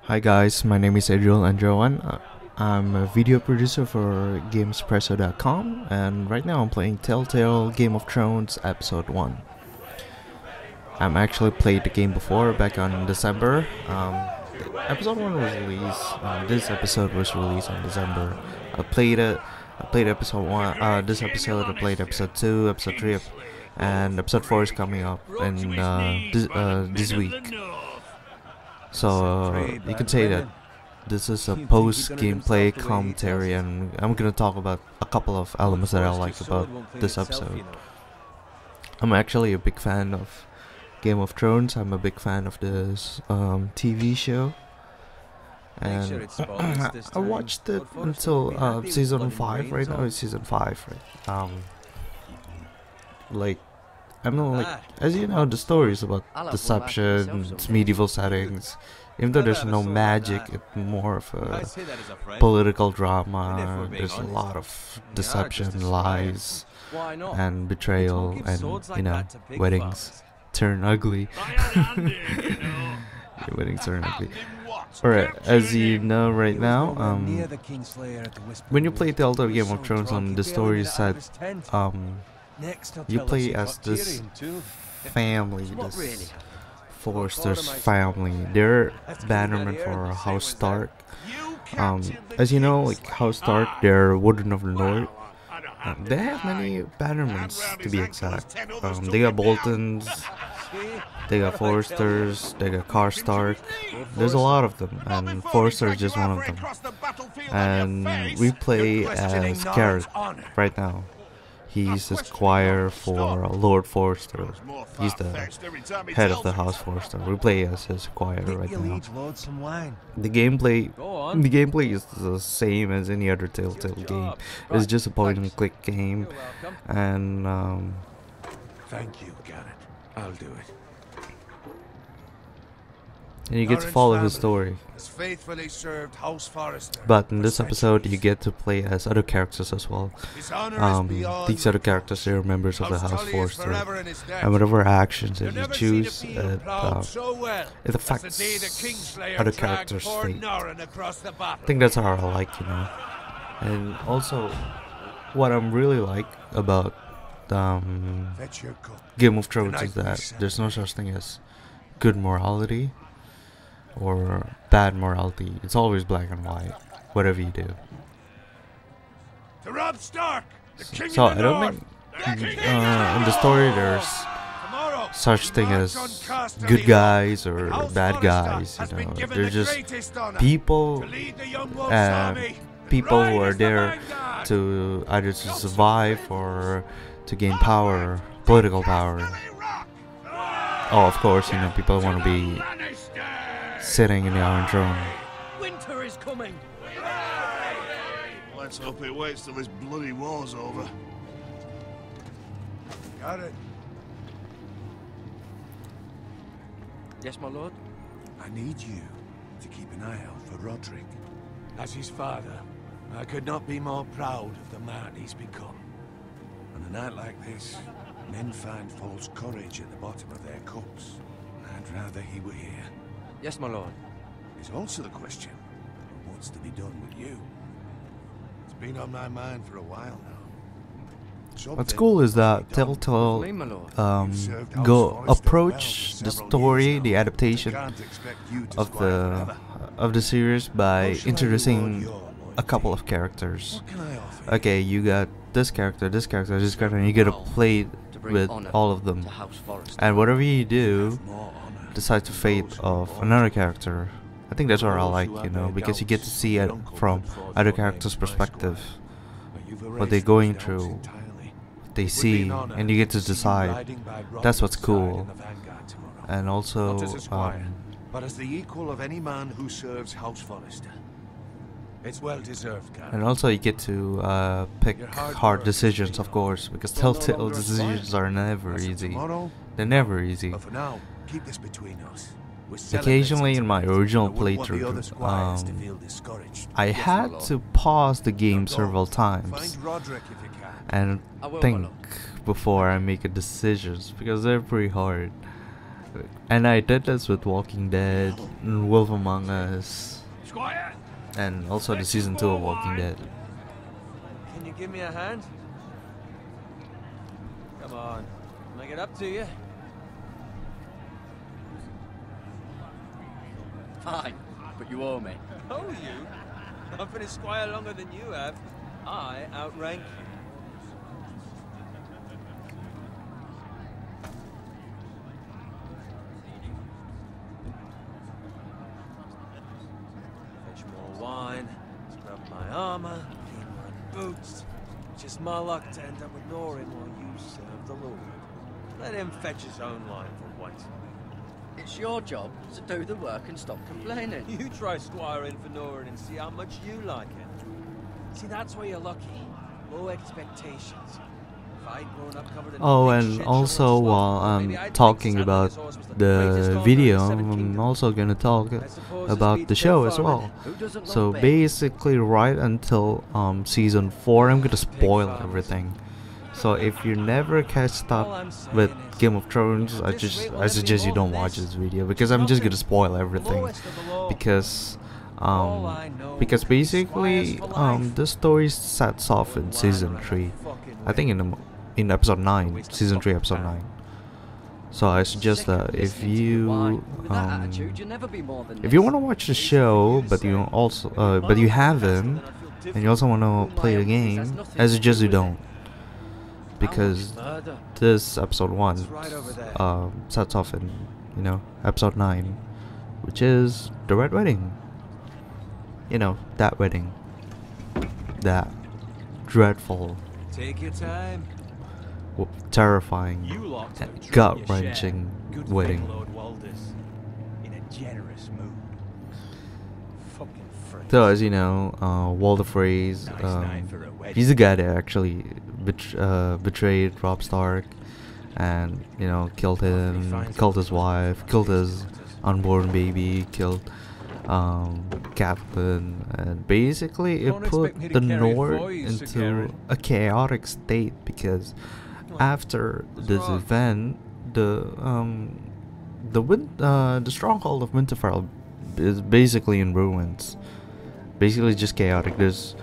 Hi guys, my name is Adriel Andriawan. I'm a video producer for Gamespresso.com, and right now I'm playing Telltale Game of Thrones Episode 1. I'm actually played the game before, back on December. Episode 1 was released, this episode was released on December. I played episode 1, this episode I played episode 2, episode 3, and episode 4 is coming up in this week. So you could say that this is a post-gameplay commentary, and I'm gonna talk about a couple of elements that I like about this episode. I'm actually a big fan of Game of Thrones. I'm a big fan of this TV show, and I watched it until season 5. Right now it's season 5, right? Like, I know, like, as you know, the story is about deception, it's medieval settings. Even though there's no magic, it's more of a political drama. There's a lot of deception, lies, and betrayal, and, you know, weddings turn ugly. Weddings turn ugly. Alright, as you know right now, when you play Telltale Game of Thrones, the story is set, you play as this family, this Forrester's family. They're bannermen for House Stark. As you know, like, House Stark, they're Warden of the North. They have many bannermen, to be exact. They got Boltons, they got Forresters, they got Karstark. There's a lot of them, and Forrester is just one of them. And we play as Garrett right now. He's the squire for Lord Forrester. He's the head of the House Forrester. We play as his squire right now. The gameplay is the same as any other Telltale game. It's just a point-and-click game, and thank you, Garrett. I'll do it. And you get to follow his story. But in this episode, you get to play as other characters as well. These other characters are members of the House Forrester, and whatever actions that you choose, it affects other characters' fate. I think that's how I like, you know. And also, what I'm really like about Game of Thrones is that there's no such thing as good morality or bad morality. It's always black and white, whatever you do. So I don't think in the story there's such thing as good guys or bad guys. You know, they're just people, people who are there to either to survive or to gain power, political power. Oh, of course, you know, people want to be sitting in the Iron Throne. Winter is coming. Let's hope it waits till this bloody war's over. Got it. Yes, my lord. I need you to keep an eye out for Roderick. As his father, I could not be more proud of the man he's become. On a night like this, men find false courage at the bottom of their cups. I'd rather he were here. Yes, my lord. There's also the question of what's to be done with you. It's been on my mind for a while now. What's cool is that Telltale approach the story, the adaptation of the series by introducing a couple of characters. Okay, you got this character, this character, this character, and you get to play with all of them. And whatever you do, decide to fate of another character. I think that's what I like, you know, because you get to see it from other characters' perspective, what they're going through, what they see, and you get to decide. That's what's cool. And also, but as the equal of any man who serves House Forrester. It's well deserved, Garrett. And also you get to pick hard decisions, of course, because Telltale decisions are never easy. They're never easy. But for now, keep this between us. Occasionally in my original playthrough, I had to pause the game several times and think before I make a decisions, because they're pretty hard. And I did this with Walking Dead, Wolf Among Us, Squire! and also the season 2 of Walking Dead. Can you give me a hand? Come on, make it up to you. Fine, but you owe me. Owe you? I've been a squire longer than you have. I outrank you. Fetch more wine, scrub my armor, clean my boots. Just my luck to end up with Norin while you serve the Lord. Let him fetch his own line for once. It's your job to do the work and stop complaining. You try squiring for Norin and see how much you like it. See, that's where you're lucky. Low expectations. If I'd grown up covered in Oh, big and shit also sugar while maybe I'm I'd talking think about Saddler's horse was the the greatest owner in video, the Seven I'm Kingdoms. also gonna talk I suppose about it's the beat show Bill as well. Farman. Who doesn't love So Bill? basically, right until season 4, I'm gonna spoil farmers. everything. So if you never catched All up I'm saying with is, Game of Thrones, I suggest you don't watch this video because I'm just gonna spoil everything. Because basically the story sets off in season 3. I think in episode 9, season 3, episode 9. So I suggest that if you want to watch the show, but you haven't, and you also want to play the game, I suggest you don't, because this episode 1 sets off in episode 9, which is the Red Wedding. That wedding, that dreadful, take your time. terrifying, and gut-wrenching wedding. Lord Walders, in a generous mood. Fucking freak. So as you know, Walder Frey's, he's the guy that actually betrayed Robb Stark, and killed him, killed his wife, killed his unborn baby, killed Catelyn, and basically it put the North into a chaotic state because after this event, the stronghold of Winterfell is basically in ruins. Basically just chaotic. There's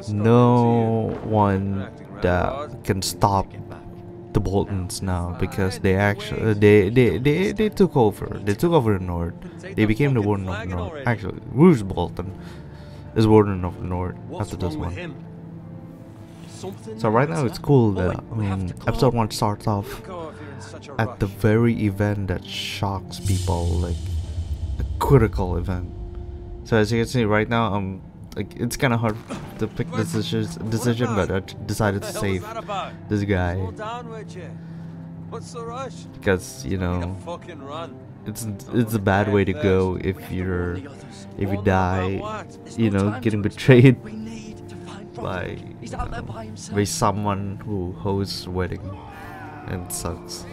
no one that can stop the Boltons now because they actually they took over. They took over the North. They became the Warden of the North. Actually, Roose Bolton is Warden of the North after this one. So right now it's cool that episode 1 starts off at the very event that shocks people, like a critical event. So as you can see right now, it's kind of hard to pick this decision, but I decided to save this guy because it's a bad way to go if you die, getting betrayed by someone who hosts a wedding, and it sucks.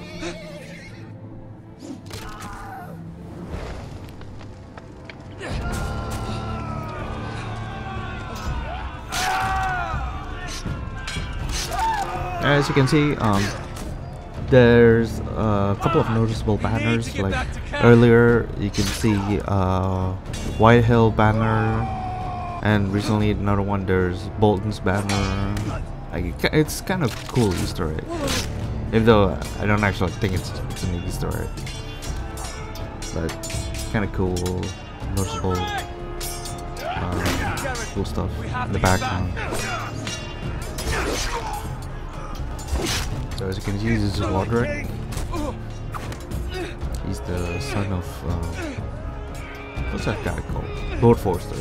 As you can see, there's a couple of noticeable banners. Like earlier, you can see White Hill banner, and recently another one. There's Bolton's banner. It's kind of cool Easter egg, even though I don't actually think it's an Easter egg, but kind of cool, noticeable, cool stuff in the background. So as you can see, this is Roderick. He's the son of what's that guy called? Lord Forster.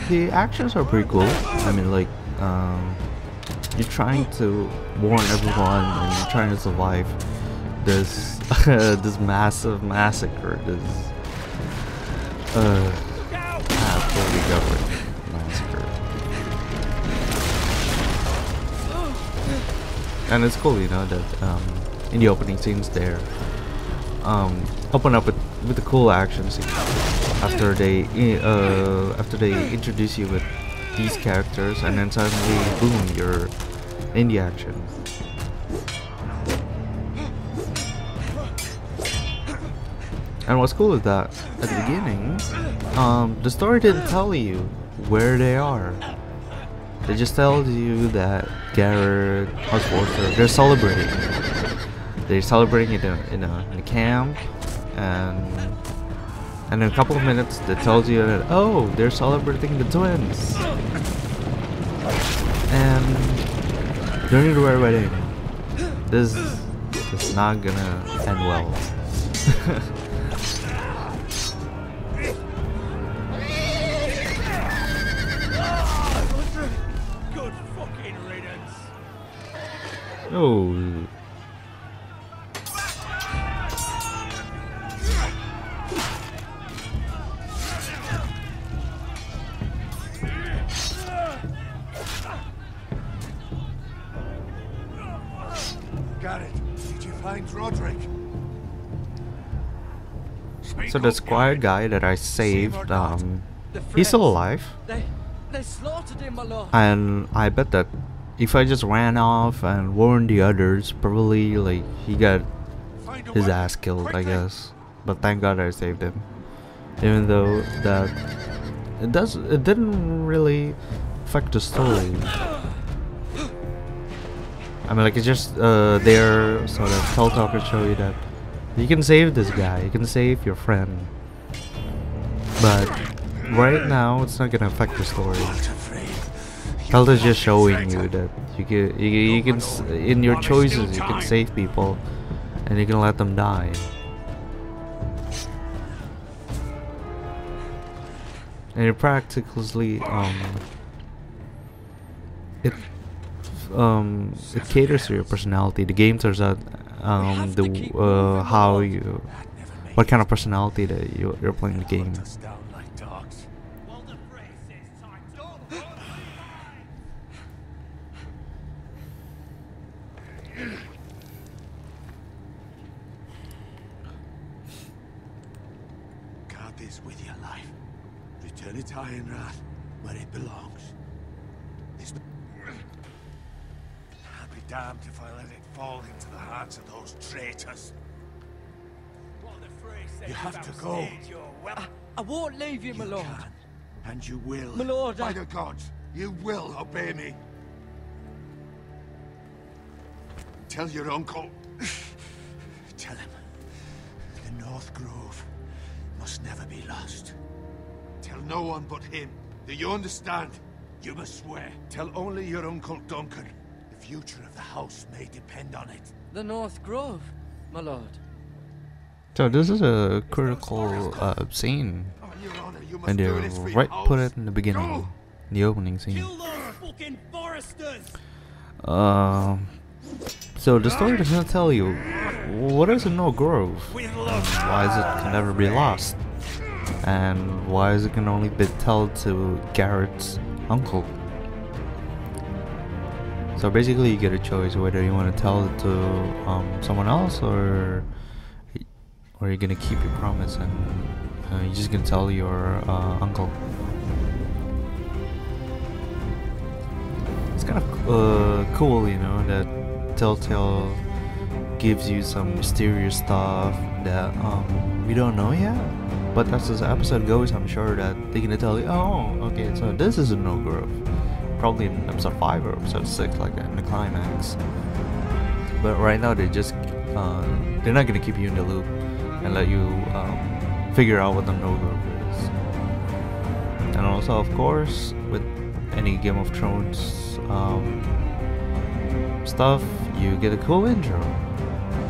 The actions are pretty cool. I mean, like, you're trying to warn everyone and you're trying to survive this this massive massacre, this fully governed massacre. And it's cool, you know, that in the opening scenes there, open up with the cool action scene after they introduce you with these characters, and then suddenly boom, you're in the action. And what's cool is that at the beginning, the story didn't tell you where they are. They just tell you that Garrett, Houseforster, they're celebrating. They're celebrating in a camp, and in a couple of minutes, they tells you that, oh, they're celebrating the twins, and during the Red Wedding, this is not gonna end well. Good fucking riddance. Oh. Garrett, did you find Roderick? So the squire guy that I saved, he's still alive. They slaughtered him, my lord. And I bet that if I just ran off and warned the others, probably like he got his ass killed, I guess. But thank God I saved him. Even though that it didn't really affect the story. I mean, like, it's just there so that Telltale can show you that you can save this guy, you can save your friend. But right now, it's not gonna affect the story. Telltale's just showing you that you can in your choices you can save people, and you can let them die. And it practically it caters to your personality. The game turns out what kind of personality that you're playing the game. Guard this with your life. Return it to Ironrath, where it belongs. I'll be damned if I let it fall into the hands of those traitors. You have to go. I won't leave you, my lord. Can, and you will. My lord, by the gods, you will obey me. Tell your uncle. Tell him the North Grove must never be lost. Tell no one but him. Do you understand? You must swear. Tell only your Uncle Duncan. The future of the house may depend on it. The North Grove, my lord. So this is a critical scene, On your honor, you must and they do this for your right house. put it in the beginning, Go! the opening scene. Kill those fucking foresters! So the story does not tell you what is a No Grove, and why is it can never be lost, and why is it can only be told to Garrett's uncle. So basically, you get a choice whether you want to tell it to someone else, or you're gonna keep your promise and you're just gonna tell your uncle. It's kind of cool, you know, that Telltale gives you some mysterious stuff that we don't know yet. But as this episode goes, I'm sure that they're gonna tell you, oh, okay, so this is a No Grove. Probably in episode 5 or episode 6, like that, in the climax. But right now, they're not gonna keep you in the loop and let you figure out what the No Grove is. And also, of course, with any Game of Thrones stuff, you get a cool intro.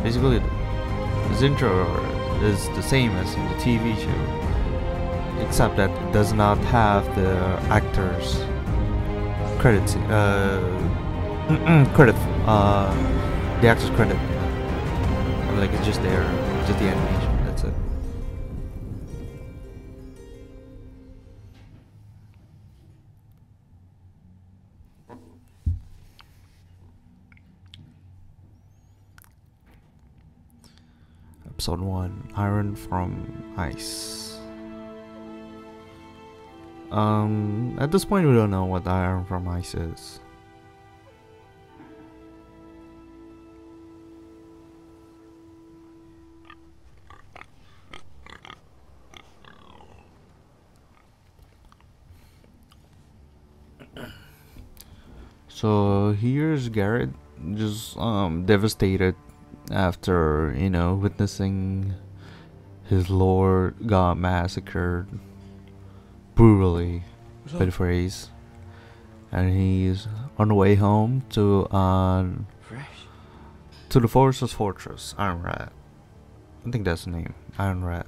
Basically, this intro is the same as in the TV show, except that it does not have the actors credits, the actors credit. Like it's just there, just the animation. That's it. Episode 1, Iron from Ice. At this point we don't know what Iron from Ice is. So here's Garrett just devastated after, you know, witnessing his lord got massacred brutally by the phrase, and he's on the way home to the Forester's Fortress, Iron Rat. I think that's the name, Iron Rat.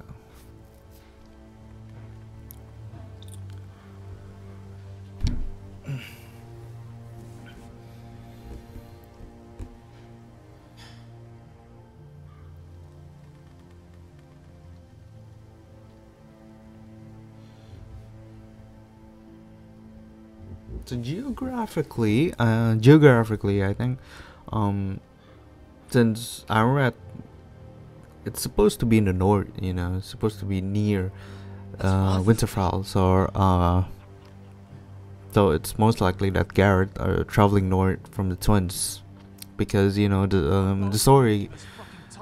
So geographically, I think, since Iron Rat, it's supposed to be in the north, you know, it's supposed to be near Winterfell, so it's most likely that Garrett are traveling north from the twins, because, you know, the story,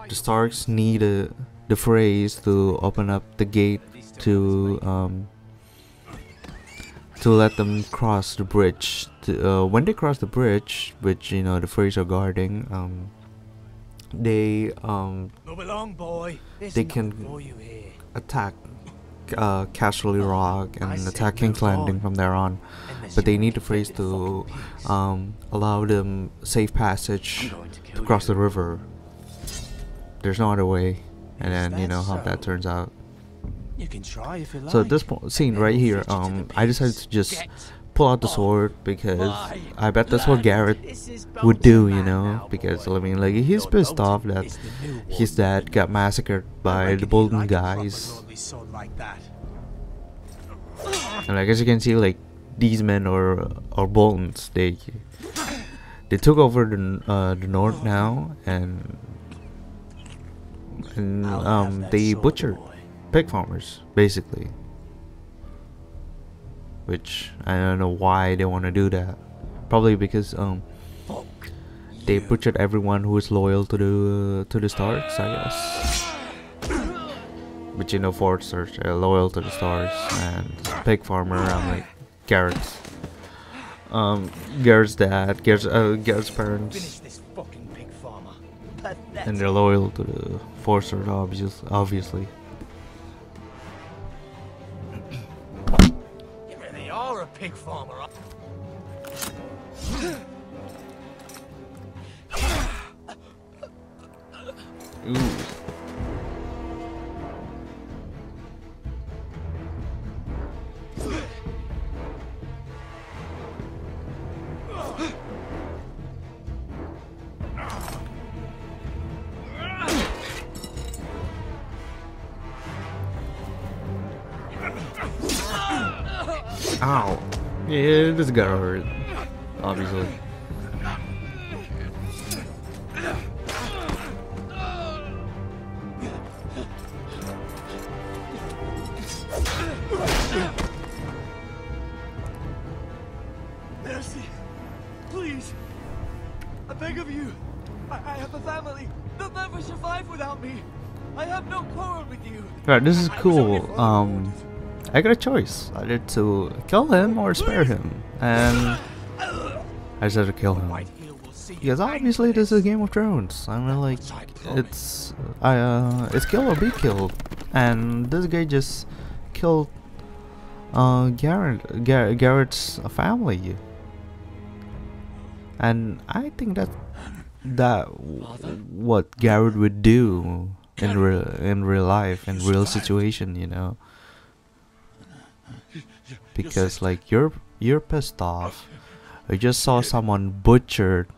the Starks need the phrase to open up the gate to let them cross the bridge. When they cross the bridge, which, you know, the Freys are guarding, they can attack Castle Rock and attack King's Landing from there on, but they need the Freys to allow them safe passage to cross the river. There's no other way, and then, you know how that turns out. You can try if you like. So this scene right here, I decided to just pull out the sword because I bet that's what Garrett would do, you know, because I mean, like, he's pissed off that his dad got massacred by the Bolton guys, and like, as you can see, like, these men are Boltons. They took over the north now, and they butchered pig farmers, basically, which I don't know why they want to do that. Probably because they butchered everyone who is loyal to the Starks, I guess. But, you know, Foresters are loyal to the Starks, and pig farmer, I'm like Garrett's dad, Garrett's parents, and they're loyal to the Foresters, obviously. Pig farmer. Ooh. Ow. Yeah, this got hurt, obviously. Mercy, please, I beg of you. I have a family. They'll never survive without me. I have no quarrel with you. Alright, this is cool. I got a choice, either to kill him or spare him, and I decided to kill him. Because obviously this is Game of Thrones. I mean, like, it's kill or be killed, and this guy just killed Garrett's family, and I think that what Garrett would do in real life, in real situation, you know. Because, like, you're pissed off. You just saw someone butchered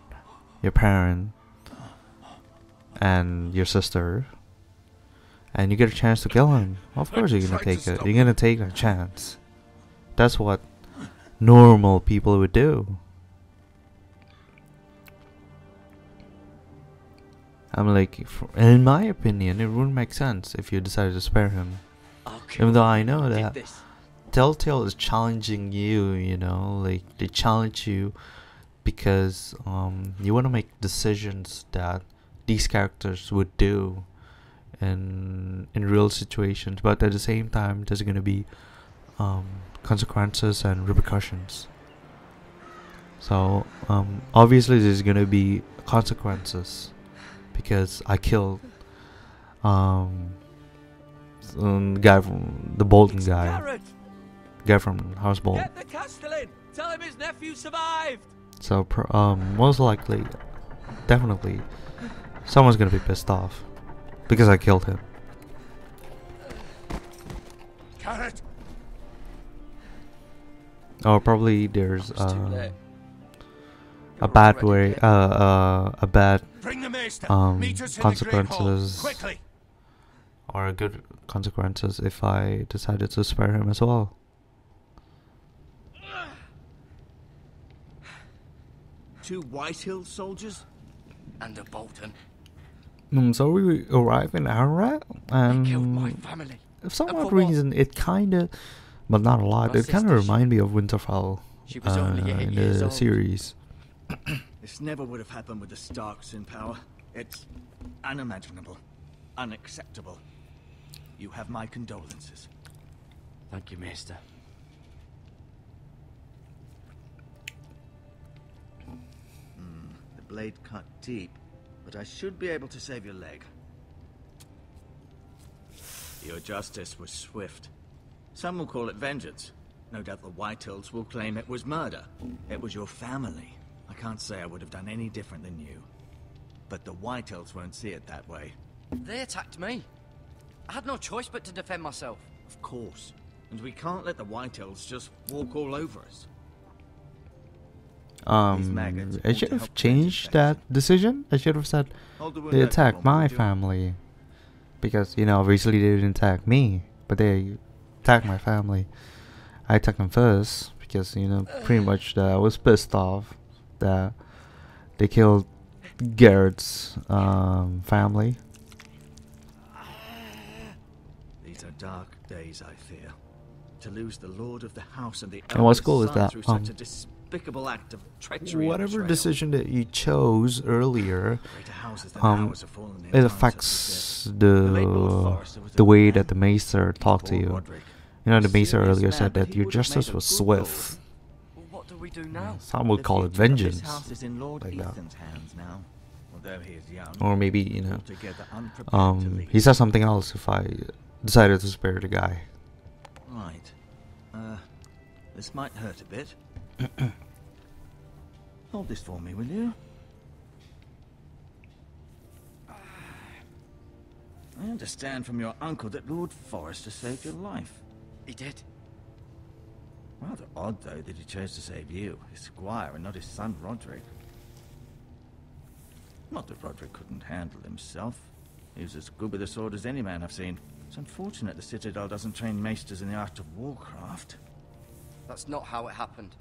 your parent, and your sister, and you get a chance to kill him, of course you're gonna take it. You're gonna take a chance. That's what normal people would do. I'm like, in my opinion, it wouldn't make sense if you decided to spare him. Even though I know that Telltale is challenging you, you know, like they challenge you because you want to make decisions that these characters would do in real situations, but at the same time there's gonna be consequences and repercussions. So obviously there's gonna be consequences because I killed the guy from the Bolton guy from House Bolton. Get the Castellan. Tell him his nephew survived. So most likely, definitely, someone's gonna be pissed off because I killed him. Carrot. Or probably there's a bad way, a bad consequences, or good consequences if I decided to spare him as well. Two Whitehill soldiers and a Bolton. So we arrive in Ararat, and They killed my family. for some odd reason it kinda, but not a lot, it kinda reminds me of Winterfell She was only 8 in years the old. series. This never would have happened with the Starks in power. It's unimaginable, unacceptable. You have my condolences. Thank you, Maester. The blade cut deep, but I should be able to save your leg. Your justice was swift. Some will call it vengeance. No doubt the Whitehills will claim it was murder. It was your family. I can't say I would have done any different than you. But the Whitehills won't see it that way. They attacked me. I had no choice but to defend myself. Of course. And we can't let the Whitehills just walk all over us. I should have changed that decision. I should have said they attacked my family, because you know obviously they didn't attack me, but they attacked my family. I attacked them first because you know pretty much that I was pissed off that they killed Garrett's family. These are dark days, I fear. To lose the Lord of the House and the And what's eldest cool is son that through such a despicable act of treachery and whatever betrayal. decision that you chose earlier, Greater houses than ours have fallen in it times affects such as this. late Lord Forrester was the a way man. that the Maester talked to Poor you. Roderick. You know, the A Maester serious earlier man, said but that he your would have justice made a was good lord. swift. Well, what do we do now? Some would The call it future of this vengeance, house is in Lord like that. Ethan's hands now. Although he is young, Or maybe you know, altogether unprepared to lead. he said something else if I decided to spare the guy. Right. This might hurt a bit. Hold this for me, will you? I understand from your uncle that Lord Forrester saved your life. He did. Rather odd, though, that he chose to save you, his squire, and not his son Roderick. Not that Roderick couldn't handle himself. He was as good with a sword as any man I've seen. It's unfortunate the Citadel doesn't train maesters in the art of warcraft. That's not how it happened.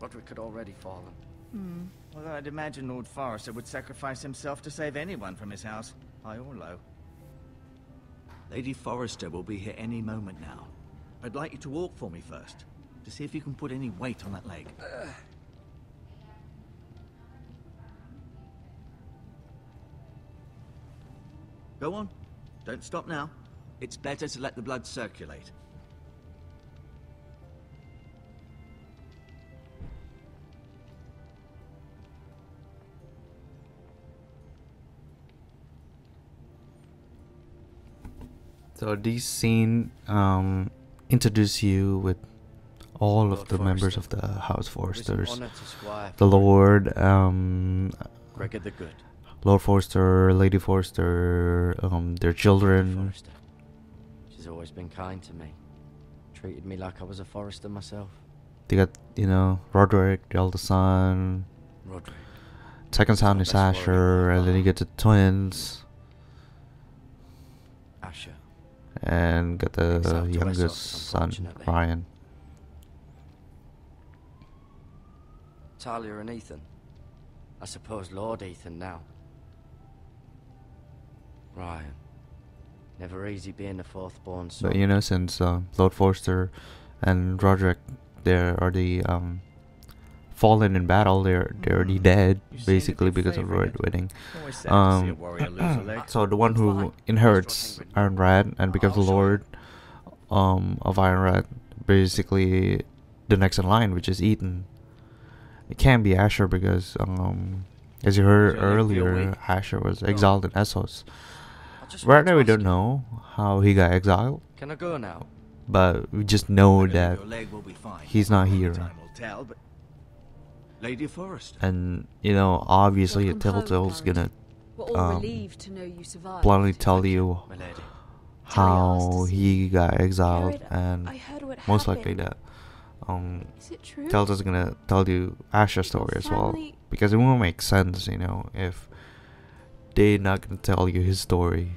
Roderick had already fallen. Although I'd imagine Lord Forrester would sacrifice himself to save anyone from his house, high or low. Lady Forrester will be here any moment now. I'd like you to walk for me first, to see if you can put any weight on that leg. Go on. Don't stop now. It's better to let the blood circulate. So this scene introduce you with all of the members of the House Foresters. The Lord, Gregor the Good. Lord Forster, Lady Forster, their children. Forrester. She's always been kind to me. Treated me like I was a Forrester myself. They got, you know, Roderick, the eldest son. Roderick. second son is Asher, and then you get the twins, Asher. and get the It's up to youngest Essos, son, unfortunately. Ryan. Talia and Ethan. I suppose Lord Ethan now. Ryan. Never easy being the fourth born son. But you know, since Lord Forster and Roderick, they're already fallen in battle. They're already dead, You seem to basically, be because of favouring Red it. Wedding. Always sad to see a warrior lose a leg. So the one who inherits Ironrad and becomes the Lord of Ironrad, basically the next in line, which is Ethan. It can't be Asher because, as you heard earlier, Asher was exiled in Essos. Right now we don't know how he got exiled, Can I go now? but we just know that Your leg will be fine. he's not Only here. time will tell, but Lady Forrester. And, you know, obviously Welcome home, Telltale's Garrett. gonna We're all relieved to know you survived. bluntly tell you My lady. how he got exiled, Garrett, and I heard what most happened. likely that Is it true? Telltale's gonna tell you Asher's story as well, family- because it won't make sense, you know, if they're not gonna tell you his story,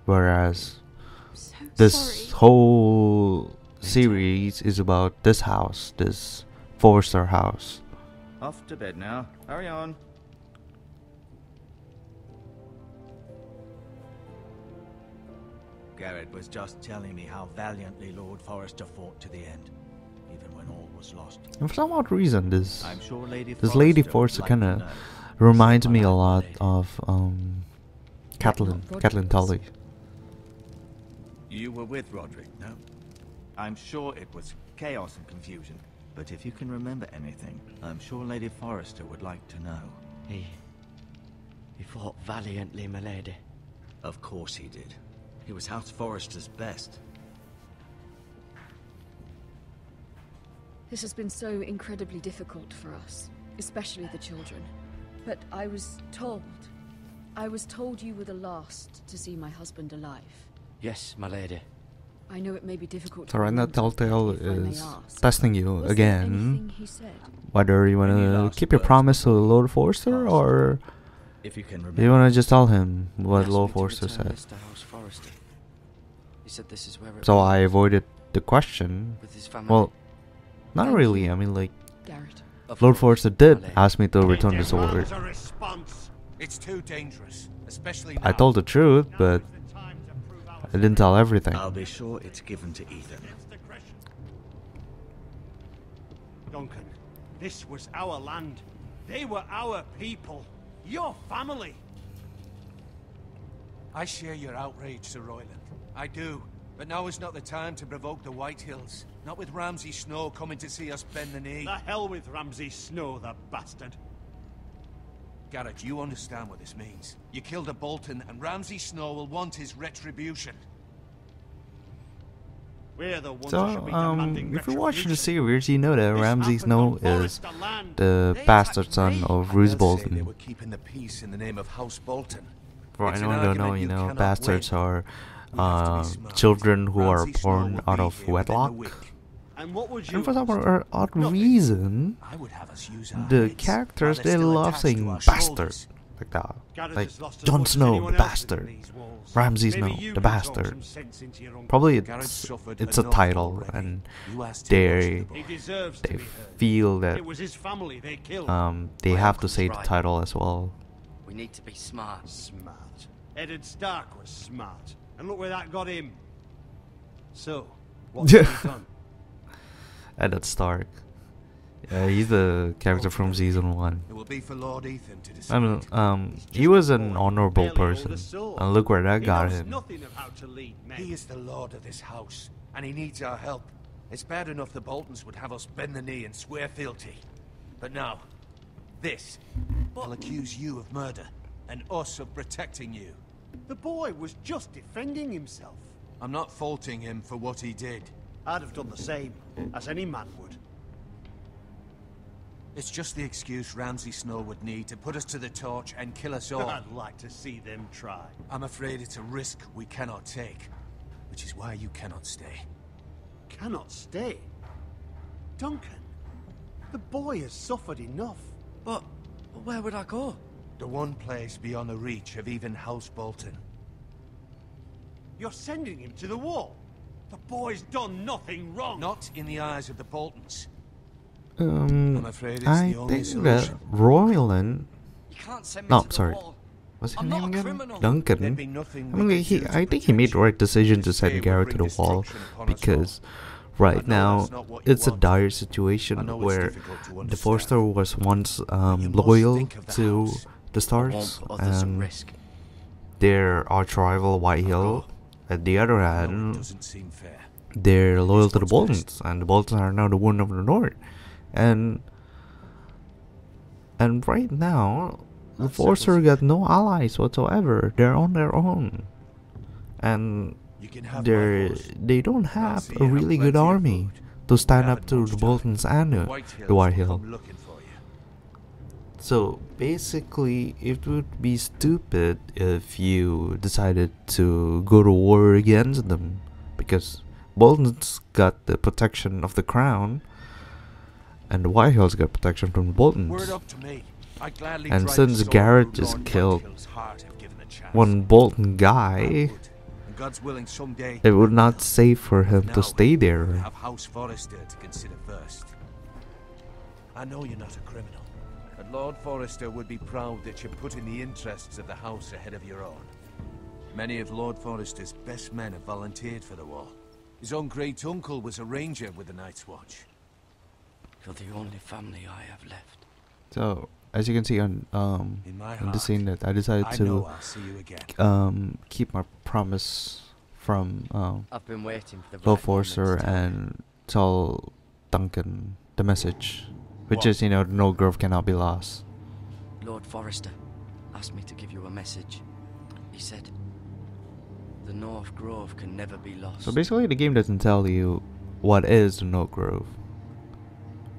whereas I'm so this sorry. whole series is about this house, this Forrester house. Off to bed now. Hurry on. Garrett was just telling me how valiantly Lord Forrester fought to the end, even when all was lost. And for some odd reason, this I'm sure Lady Lady Forrester Forrester would like kinda to know. reminds me a my lot lady. of Catelyn Roderick's. Tully. You were with Roderick, no? I'm sure it was chaos and confusion, but if you can remember anything, I'm sure Lady Forrester would like to know. He fought valiantly, my lady. Of course he did. He was House Forrester's best. This has been so incredibly difficult for us, especially the children. But I was told you were the last to see my husband alive. Yes, my lady. I know it may be difficult. So to right now remember, Telltale if I may is ask. testing you Was there again, anything he said? whether you Any wanna last keep your words promise to before Lord Forrester, or If you can remember. you wanna just tell him He what asked Lord me to Forrester return said. this to House Forrester. He said this is where it So belongs, I avoided the question. with his family. Well, not Thank really. you. I mean, like, Garrett. Of Lord course, Forrester my did lady. ask me to return the sword. demands a response. It's too dangerous, especially now. I told the truth, but I didn't tell everything. I'll be sure it's given to Ethan. Duncan, this was our land. They were our people. Your family. I share your outrage, Sir Royland. I do. But now is not the time to provoke the White Hills. Not with Ramsay Snow coming to see us bend the knee. The hell with Ramsay Snow, the bastard. Garrett, you understand what this means. You killed a Bolton, and Ramsay Snow will want his retribution. We're the ones So, who should be demanding if you're watching the retribution. series, you know that This Ramsay happened Snow on is Forrester land. the They bastard attacked son me. of I Roose will say they Bolton. were keeping the peace in the name of House Bolton. For It's an anyone who don't know, argument you know, cannot bastards win. are We have to be smart. children who are Ramsay Snow born will out be of here within a wedlock. week. And what would you And for some want? odd Nothing. reason, I would have us use our the heads characters, while they they're still love attached saying to our bastard. shoulders. Like that. Garrett Like, has lost as Jon much as Snow, anyone the else bastard. within these walls. Ramsay Maybe Snow, you the can talk bastard. some sense into your own Probably Garrett it's suffered a enough title, already. and You asked too much of they the boy. He deserves to they be heard. feel that It was his family they killed. they My have to uncle's say the right. title as well. We need to be smart. Smart. Eddard Stark was smart. And look where that got him. So, what's he done? And that's Stark. He's the character from season 1. It will be for Lord Ethan to decide. I mean, he was an honorable person, and look where that got He knows him. nothing of how to lead men. He is the lord of this house, and he needs our help. It's bad enough the Boltons would have us bend the knee and swear fealty. But now, this. They'll accuse you of murder, and us of protecting you. The boy was just defending himself. I'm not faulting him for what he did. I'd have done the same, as any man would. It's just the excuse Ramsay Snow would need to put us to the torch and kill us all. I'd like to see them try. I'm afraid it's a risk we cannot take, which is why you cannot stay. Cannot stay. Duncan, the boy has suffered enough. But where would I go? The one place beyond the reach of even House Bolton. You're sending him to the wall? The boy's done nothing wrong. Not in the eyes of the Boltons. I afraid it's the only think that solution. Royland. You can't send me No, to the sorry. wall. What's his I'm name not a again? criminal. Duncan. There'd be nothing I we mean, could do to I think he made the right decision to send Garrett to the wall because right now it's a dire situation where the Forster was once loyal to the Stars and their arch rival White Hill. At the other hand, doesn't seem fair. they're loyal to the Boltons, and the Boltons are now the one of the North. And right now, the Forcer got no allies whatsoever. They're on their own, and they don't have a really good army to stand up to the Boltons and the White Hill. So basically, it would be stupid if you decided to go to war against them, because Bolton's got the protection of the crown, and the White Hill's got protection from the Boltons. And since Garrett just killed one Bolton guy, it would not safe for him to stay there. Have House Forrester to consider first. I know you're not a criminal, but Lord Forrester would be proud that you're putting the interests of the house ahead of your own. Many of Lord Forrester's best men have volunteered for the war. His own great uncle was a ranger with the Night's Watch. You're the only family I have left. So, as you can see on the scene, that I decided to keep my promise from I've been waiting for the Lord right Forrester moment to tell you. and tell Duncan the message, which is, you know, no grove cannot be lost. Lord Forrester asked me to give you a message. He said, the North Grove can never be lost. So basically, the game doesn't tell you what is the North Grove,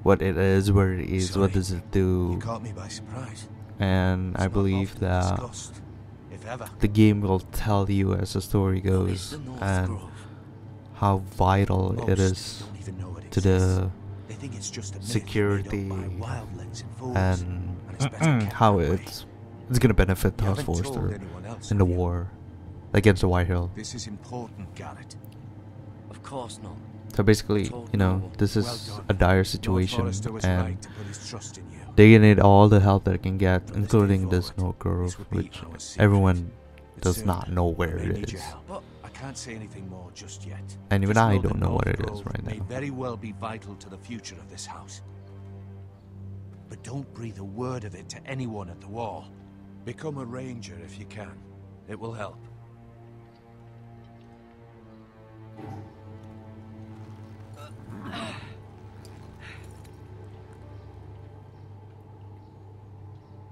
what it is, where it is, what does it do. You caught me by surprise. And I believe that the game will tell you as the story goes and how vital it is to the security and how it's gonna benefit House Forrester in the war against the White Hill. This is important, Garrett. Of course not. So basically, you know, this is a dire situation, Forrester was and right to put his trust in you. they need all the help they can get, including this North Grove, which everyone does not know where it is. But I can't say anything more just yet. And even Just I know don't that know what North it is Grove right may now. very well be vital to the future of this house. But don't breathe a word of it to anyone at the wall. Become a ranger if you can. It will help.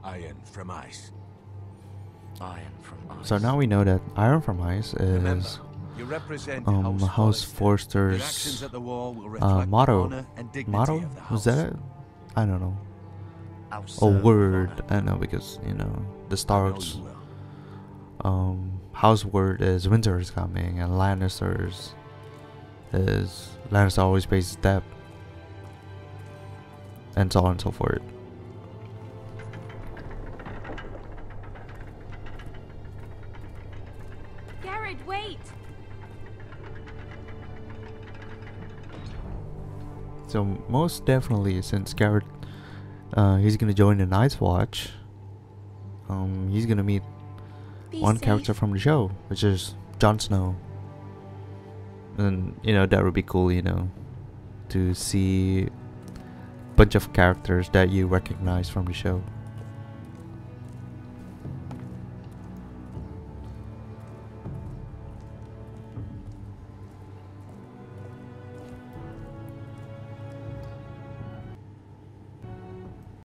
Iron from ice. Iron from ice. So now we know that Iron from Ice Remember, is you represent House Forrester. Your Forster's actions at the wall will reflect the motto. honor and dignity Motto? of the house. Was that it? I don't know. House A of word. honor. I don't know, because, you know, the I know Starks. you will. House word is winter is coming, and Lannisters is Lannister always pays his debt, and so on and so forth. Garrett, wait! So most definitely, since Garrett, he's gonna join the Night's Watch. He's gonna meet one character from the show, which is Jon Snow. And, you know, that would be cool, you know, to see a bunch of characters that you recognize from the show.